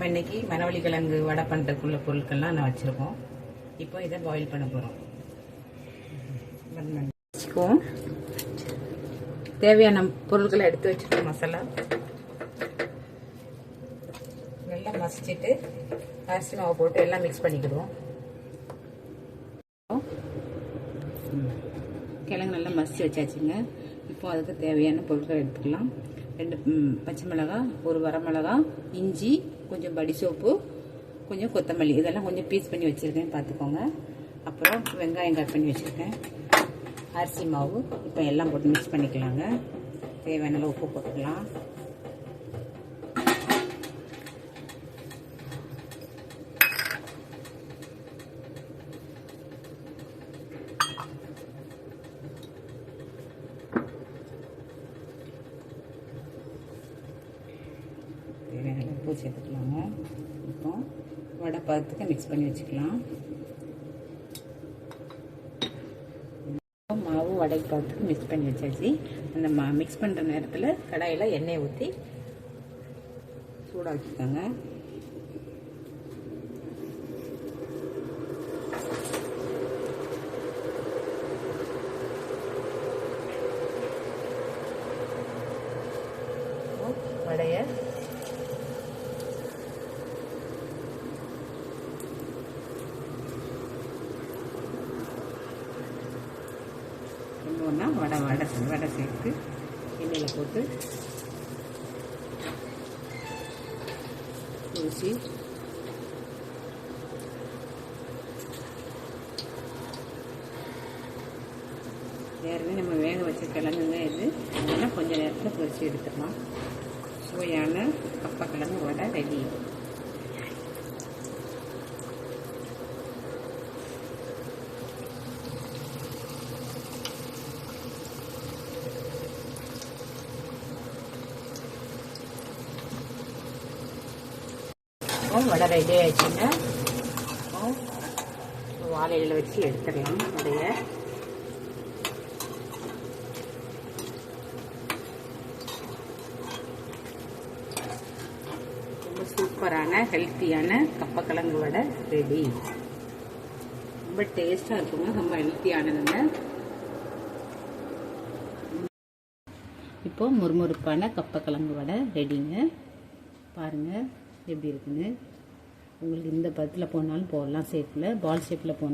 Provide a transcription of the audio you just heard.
நம்ம இன்னைக்கு மரவள்ளி கிழங்கு வடை பண்ணுறதுக்குள்ள பொருட்கள்லாம் நான் வச்சுருக்கோம். இப்போ இதை பாயில் பண்ண போகிறோம். வச்சுக்குவோம். தேவையான பொருட்களை எடுத்து வச்சுருக்கோம். மசாலா நல்லா மசிச்சுட்டு அரிசி மாவு போட்டு எல்லாம் மிக்ஸ் பண்ணிக்கிடுவோம். கிழங்கு நல்லா மசிச்சு வச்சாச்சுங்க. இப்போ அதுக்கு தேவையான பொருட்கள் எடுத்துக்கலாம். 2 பச்சை மிளகாய், 1 வரமிளகாய், இஞ்சி, கொஞ்சம் படி சோப்பு, கொஞ்சம் கொத்தமல்லி, இதெல்லாம் கொஞ்சம் பீஸ் பண்ணி வச்சுருக்கேன், பார்த்துக்கோங்க. அப்புறம் வெங்காயம் கட் பண்ணி வச்சுருக்கேன். அரிசி மாவு இப்போ எல்லாம் போட்டு மிக்ஸ் பண்ணிக்கலாங்க. தேவையான உப்பு போட்டுக்கலாம். உப்பு சேர்த்துக்கலாங்க. இப்போ வடை பதத்துக்கு மிக்ஸ் பண்ணி வச்சுக்கலாம். மாவு வடை பதத்துக்கு மிக்ஸ் பண்ணி வச்சாச்சு. அந்த மிக்ஸ் பண்ணுற நேரத்தில் கடாயில் எண்ணெய் ஊற்றி சூடாக வச்சுக்கோங்க. வடையை ஒன்றா வடை சேர்த்து எண்ணெயில் போட்டு ஊசி ஏற்கனவே நம்ம வேக வச்ச கிழங்குங்க இது. அதெல்லாம் கொஞ்சம் நேரத்தில் பொரிச்சு எடுத்துக்கலாம். சுவையான கப்பக்கிழங்கு வடை ரெடி. வடை ரெடி ஆயிடுச்சுங்க. வாழையில வச்சு எடுத்துடலாம் வடைய. ரொம்ப சூப்பரான ஹெல்த்தியான கப்பக்கிழங்கு வடை ரெடி. ரொம்ப டேஸ்டா இருக்குங்க. ரொம்ப ஹெல்த்தியானதுங்க. இப்போ முறுமுறுப்பான கப்பக்கிழங்கு வடை ரெடிங்க. பாருங்க எப்படி இருக்குன்னு. உங்களுக்கு இந்த பதத்தில் போனாலும் போடலாம். ஷேப்பில் பால் ஷேப்பில் போடணும்.